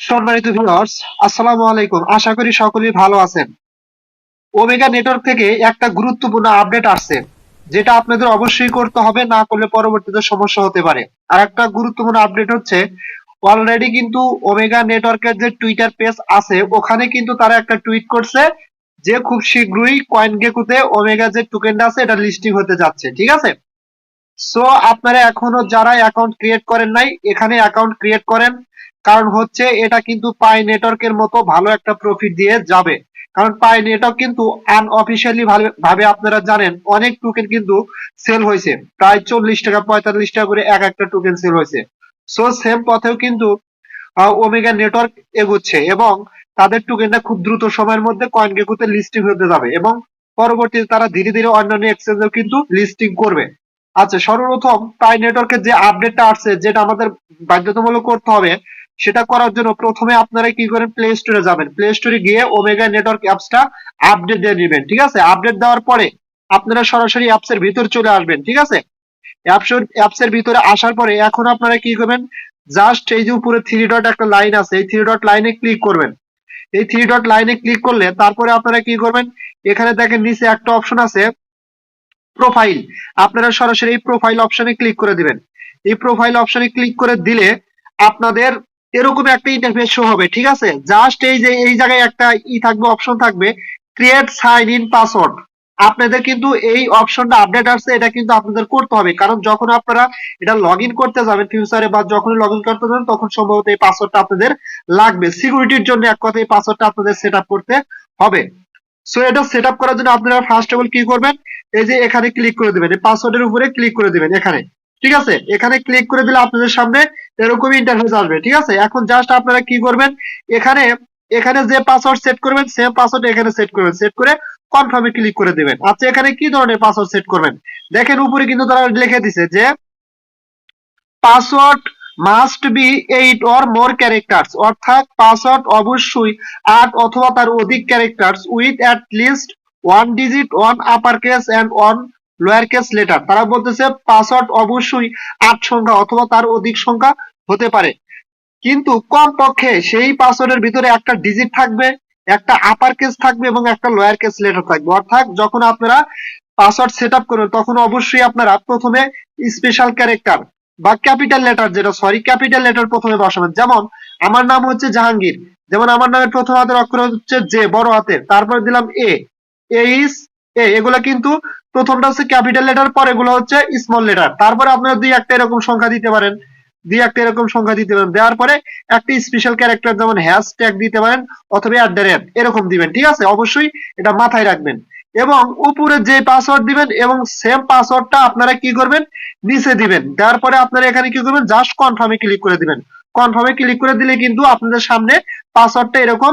সম্মানিত ভিউয়ার্স, আসসালামু আলাইকুম। আশা করি সকলেই ভালো আছেন। ওমেগা নেটওয়ার্ক থেকে একটা গুরুত্বপূর্ণ আপডেট আসছে, যেটা আপনাদের অবশ্যই করতে হবে, না করলে পরবর্তীতে সমস্যা হতে পারে। আর একটা গুরুত্বপূর্ণ আপডেট হচ্ছে, অলরেডি কিন্তু ওমেগা নেটওয়ার্কের যে টুইটার পেজ আছে ওখানে কিন্তু তারা একটা টুইট করছে যে খুব শীঘ্রই কয়েনগেকোতে ওমেগা যে টোকেনটা আছে এটা লিস্টিং হতে যাচ্ছে, ঠিক আছে? সো আপনারা এখনো যারা অ্যাকাউন্ট ক্রিয়েট করেন নাই, এখানে অ্যাকাউন্ট ক্রিয়েট করেন। কারণ হচ্ছে এটা কিন্তু পাই নেটওয়ার্কের মতো ভালো একটা প্রফিট দিয়ে যাবে। কারণ পাই নেটওয়ার্ক কিন্তু আনঅফিসিয়ালি ভাবে আপনারা জানেন অনেক টোকেন কিন্তু সেল হয়েছে, প্রায় 40 টাকা 45 টাকা করে এক একটা টোকেন সেল হয়েছে। সো সেম পথেও কিন্তু ওমেগা নেটওয়ার্ক এগোচ্ছে এবং তাদের টোকেনটা খুব দ্রুত সময়ের মধ্যে কয়েনগেকোতে লিস্টিং হতে যাবে এবং পরবর্তীতে তারা ধীরে ধীরে অন্যান্য এক্সচেঞ্জেও কিন্তু লিস্টিং করবে। আচ্ছা, সর্বপ্রথম প্রাই নেটওয়ার্কের যে আপডেটটা আসছে, যেটা আমাদের বাধ্যতামূলক করতে হবে, সেটা করার জন্য প্রথমে আপনারা কি করেন, প্লে স্টোরে যাবেন। প্লে স্টোরে গিয়ে ওমেগা নেটওয়ার্ক অ্যাপসটা আপডেট দিয়ে নেবেন, ঠিক আছে? আপডেট দেওয়ার পরে আপনারা সরাসরি অ্যাপসের ভিতর চলে আসবেন, ঠিক আছে? অ্যাপসের ভিতরে আসার পরে এখন আপনারা কি করবেন, জাস্ট এই যে উপরে থ্রি ডট একটা লাইন আছে, এই থ্রি ডট লাইনে ক্লিক করবেন। এই থ্রি ডট লাইনে ক্লিক করলে তারপরে আপনারা কি করবেন, এখানে দেখেন নিচে একটা অপশন আছে প্রোফাইল। আপনারা সরাসরি এই প্রোফাইল অপশনে ক্লিক করে দিবেন। এই প্রোফাইল অপশনে ক্লিক করে দিলে আপনাদের এরকম একটা ইন্টারফেস শো হবে, ঠিক আছে? জাস্ট এই যে এই জায়গায় একটা থাকবে, অপশন থাকবে ক্রিয়েট সাইন ইন পাসওয়ার্ড। আপনাদের কিন্তু এই অপশনটা আপডেট আসছে, এটা কিন্তু আপনাদের করতে হবে। কারণ যখন আপনারা এটা লগ ইন করতে যাবেন ফিউচারে, বা যখন লগ ইন করতে যাবেন তখন সম্ভবত এই পাসওয়ার্ডটা আপনাদের লাগবে। সিকিউরিটির জন্য এক কথায় এই পাসওয়ার্ডটা আপনাদের সেট আপ করতে হবে। সো এটা সেট আপ করার জন্য আপনারা ফার্স্ট অফ অল কি করবেন, এই যে এখানে ক্লিক করে দিবেন, এই পাসওয়ার্ডের উপরে ক্লিক করে দিবেন এখানে, ঠিক আছে? এখানে ক্লিক করে দিলে আপনাদের সামনে এরকম ইন্টারফেস আসবে, ঠিক আছে? এখন জাস্ট আপনারা কি করবেন, এখানে এখানে যে পাসওয়ার্ড সেট করবেন সেম পাসওয়ার্ড এখানে সেট করবেন, সেট করে কনফার্মে ক্লিক করে দিবেন। আচ্ছা, এখানে কি ধরনের পাসওয়ার্ড সেট করবেন দেখেন উপরে কিন্তু তারা লিখে দিছে যে password must be 8 or more characters, অর্থাৎ পাসওয়ার্ড অবশ্যই 8 অথবা তার অধিক characters with at least 1 digit on upper case and on lower case letter. তারা বলতেছে পাসওয়ার্ড অবশ্যই 8 সংখ্যা অথবা তার অধিক সংখ্যা হতে পারে, কিন্তু কমপক্ষে সেই পাসওয়ার্ডের ভিতরে একটা ডিজিট থাকবে, একটা আপার কেস থাকবে এবং একটা লোয়ার কেস লেটার থাকবে। অর্থাৎ যখন আপনারা পাসওয়ার্ড সেট আপ করবেন তখন অবশ্যই আপনারা প্রথমে স্পেশাল ক্যারেক্টার বা ক্যাপিটাল লেটার, ক্যাপিটাল লেটার প্রথমে বসাবেন। যেমন আমার নাম হচ্ছে জাহাঙ্গীর, যেমন আমার নামের প্রথম হাতের অক্ষর হচ্ছে জে বড় হাতের, তারপর দিলাম এ, এইস এ, এগুলা কিন্তু প্রথমটা হচ্ছে ক্যাপিটাল লেটার, পর এগুলো হচ্ছে স্মল লেটার। তারপরে আপনারা দুই একটা এরকম সংখ্যা দিতে পারেন, দেওয়ার পরে একটা স্পেশাল ক্যারেক্টার যেমন হ্যাশট্যাগ দিতে পারেন অথবা এরকম দিবেন, ঠিক আছে? অবশ্যই এটা মাথায় রাখবেন। এবং উপরে যে পাসওয়ার্ড দিবেন এবং সেম পাসওয়ার্ডটা আপনারা কি করবেন, নিচে দিবেন। দেওয়ার পরে আপনারা এখানে কি করবেন, জাস্ট কনফার্মে ক্লিক করে দিবেন। কনফার্মে ক্লিক করে দিলে কিন্তু আপনাদের সামনে পাসওয়ার্ডটা এরকম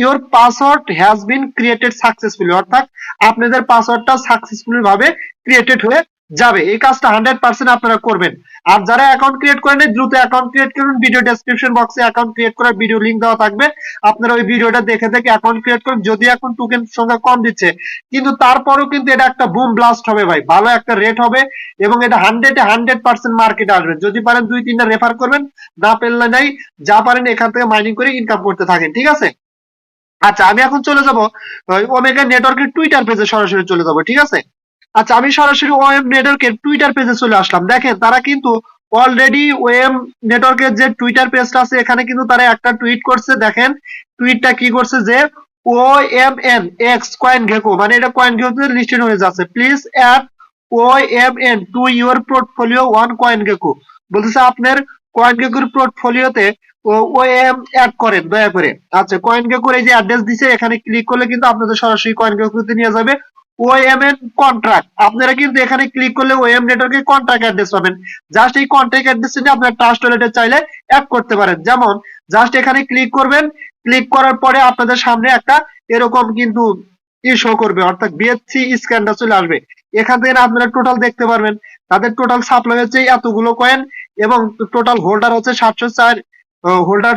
your password has been created successfully, অর্থাৎ আপনাদের পাসওয়ার্ডটা সাকসেসফুলি ভাবে ক্রিয়েটেড হয়ে যাবে। এই কাজটা 100% আপনারা করবেন। আর যারা অ্যাকাউন্ট ক্রিয়েট করেন দ্রুত অ্যাকাউন্ট ক্রিয়েট করুন। ভিডিও ডেসক্রিপশন বক্সে অ্যাকাউন্ট ক্রিয়েট করার ভিডিও লিংক দেওয়া থাকবে, আপনারা ওই ভিডিওটা দেখে দেখে অ্যাকাউন্ট ক্রিয়েট করুন। যদি এখন টোকেন সংখ্যা কম দিচ্ছে, কিন্তু তারপরেও কিন্তু এটা একটা বুম ব্লাস্ট হবে ভাই, ভালো একটা রেট হবে এবং এটা 100% মার্কেটে আসবে। যদি পারেন 2-3টা রেফার করবেন, না পেলে নাই, যা পারেন এখান থেকে মাইনিং করে ইনকাম করতে থাকেন, ঠিক আছে? আচ্ছা, আমি এখন চলে যাব ওমেগা নেটওয়ার্কের টুইটার পেজে, সরাসরি চলে যাব, ঠিক আছে? আচ্ছা, আমি সরাসরি ওএম নেটওয়ার্কের টুইটার পেজে চলে আসলাম। দেখেন তারা কিন্তু অলরেডি ওএম নেটওয়ার্কের যে টুইটার পেজটা আছে এখানে কিন্তু তারা একটা টুইট করছে। দেখেন টুইটটা কি করছে, যে OMN এক্স কয়েন ঘেকো, মানে এটা কয়েন ঘেকোতে লিস্টেড হয়ে যাচ্ছে, please add OMN to your portfolio on CoinGecko. বলতেছে আপনার কয়েন ঘেকোর পোর্টফোলিওতে ওএম অ্যাড করেন দয়া করে। আচ্ছা, কয়েন ঘেকোর এই যে অ্যাড্রেস দিছে এখানে ক্লিক করলে কিন্তু আপনাদের সরাসরি কয়েন ঘেকোতে নিয়ে যাবে। ওএমএন কন্ট্রাক্ট, আপনারা কিন্তু এখানে ক্লিক করলে ওএম নেটওয়ার্কে কন্ট্রাক্ট অ্যাড্রেস পাবেন। জাস্ট এই কন্ট্রাক্ট অ্যাড্রেস নিয়ে আপনারা ট্রাস্ট ওয়ালেটে চাইলে অ্যাড করতে পারেন। যেমন জাস্ট এখানে ক্লিক করবেন, ক্লিক করার পরে আপনাদের সামনে একটা এরকম কিন্তু শো করবে, অর্থাৎ বিএসসি স্ক্যানটা চলে আসবে। এখান থেকে আপনারা টোটাল দেখতে পারবেন তাদের টোটাল সাপ্লাই হচ্ছে এতগুলো কয়েন এবং টোটাল হোল্ডার হচ্ছে 704 হোল্ডার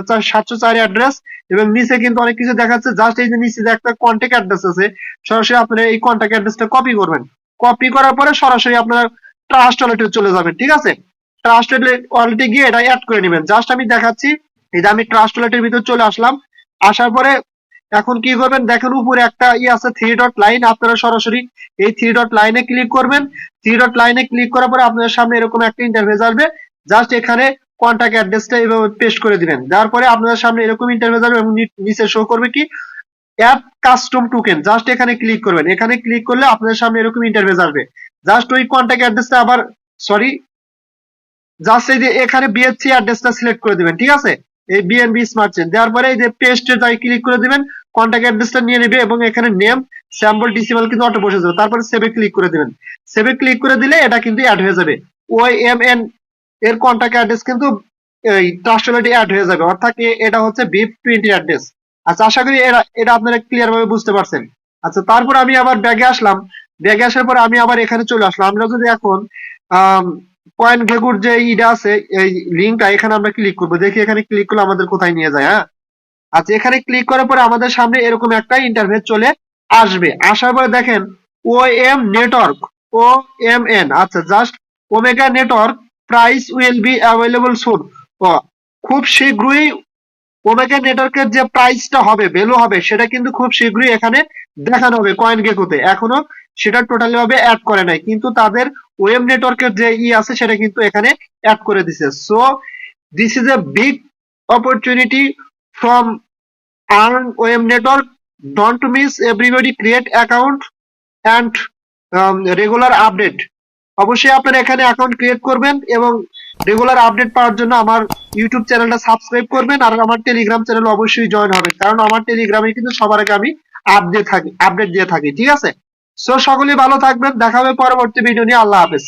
704 অ্যাড্রেস। এবং নিচে কিন্তু অনেক কিছু দেখাচ্ছে। জাস্ট এই যে নিচে যে একটা কন্ট্যাক্ট অ্যাড্রেস আছে, সরাসরি আপনারা এই কন্ট্যাক্ট অ্যাড্রেসটা কপি করবেন। কপি করার পরে সরাসরি আপনারা ট্রাস্ট ওয়ালেটে চলে যাবেন, ঠিক আছে? ট্রাস্ট ওয়ালেটে গিয়ে এটা অ্যাড করে নেবেন। জাস্ট আমি দেখাচ্ছি, এই যে আমি ট্রাস্ট ওয়ালেটের ভিতর চলে আসলাম। আসার পরে এখন কি করবেন, দেখেন উপরে একটা আছে থ্রি ডট লাইন, আপনারা সরাসরি এই থ্রি ডট লাইনে ক্লিক করবেন। থ্রি ডট লাইনে ক্লিক করার পরে আপনাদের সামনে এরকম একটা ইন্টারফেস আসবে। জাস্ট এখানে কন্ট্যাক্ট অ্যাড্রেসটা এভাবে পেস্ট করে দিবেন। দেওয়ার পরে আপনাদের সামনে এরকম ইন্টারফেস আসবে এবং নিচে শো করবে কি অ্যাড কাস্টম টোকেন। জাস্ট এখানে ক্লিক করবেন। এখানে ক্লিক করলে আপনাদের সামনে এরকম ইন্টারফেস আসবে। জাস্ট ওই কন্ট্যাক্ট অ্যাড্রেসটা আবার সরি জাস্ট এই যে এখানে বিএসসি অ্যাড্রেসটা সিলেক্ট করে দিবেন, ঠিক আছে? এই বিএনবি স্মার্ট চেইন দেওয়ার পরে এই যে পেস্টে যাই ক্লিক করে দিবেন, কন্ট্যাক্ট অ্যাড্রেসটা নিয়ে নেবে এবং এখানে নেম স্যাম্পল ডিসিমাল কিন্তু অটো বসে যাবে। তারপরে সেভে ক্লিক করে দিবেন। সেভে ক্লিক করে দিলে এটা কিন্তু অ্যাড হয়ে যাবে। ওএমএন এর কন্ট্যাক্ট অ্যাড্রেস কিন্তু এই ট্রাস্ট ওয়ালেটে অ্যাড হয়ে যাবে, অর্থাৎ এটা হচ্ছে BIP20 অ্যাড্রেস। আচ্ছা, আশা করি এটা আপনারা ক্লিয়ার ভাবে বুঝতে পারছেন। আচ্ছা, তারপর আমি আবার ব্যাগে আসলাম। ব্যাগে আসার পর আমি আবার এখানে চলে আসলাম। আমরা যদি এখন কয়েন গেগুর যে ইটা আছে এই লিঙ্কটা, এখানে আমরা ক্লিক করবো। দেখি এখানে ক্লিক করলে আমাদের কোথায় নিয়ে যায়। হ্যাঁ, আচ্ছা, এখানে ক্লিক করার পরে আমাদের সামনে এরকম একটা ইন্টারফেস চলে আসবে। আসার পরে দেখেন ওএম নেটওয়ার্ক OMN, আচ্ছা, just omega network price will be available soon. খুব শীঘ্রই ওমেগা নেটওয়ার্কের যে প্রাইসটা হবে, ভ্যালু হবে, সেটা কিন্তু খুব শীঘ্রই এখানে দেখানো হবে কয়েন গেকোতে। এখনো সেটা টোটালি ভাবে অ্যাড করে নাই, কিন্তু তাদের ওয়েব নেটওয়ার্কের যে আছে সেটা কিন্তু এখানে অ্যাড করে দিছে। So this is a big opportunity from earn web network. Don't miss, everybody create account and regular update. অবশ্যই আপনারা এখানে অ্যাকাউন্ট ক্রিয়েট করবেন এবং রেগুলার আপডেট পাওয়ার জন্য আমার ইউটিউব চ্যানেলটা সাবস্ক্রাইব করবেন আর আমার টেলিগ্রাম চ্যানেল অবশ্যই জয়েন হবেন, কারণ আমার টেলিগ্রামে কিন্তু সবার আগে আমি আপডেট দিয়ে থাকি, ঠিক আছে? সো সকলেই ভালো থাকবেন, দেখা হবে পরবর্তী ভিডিও নিয়ে। আল্লাহ হাফেজ।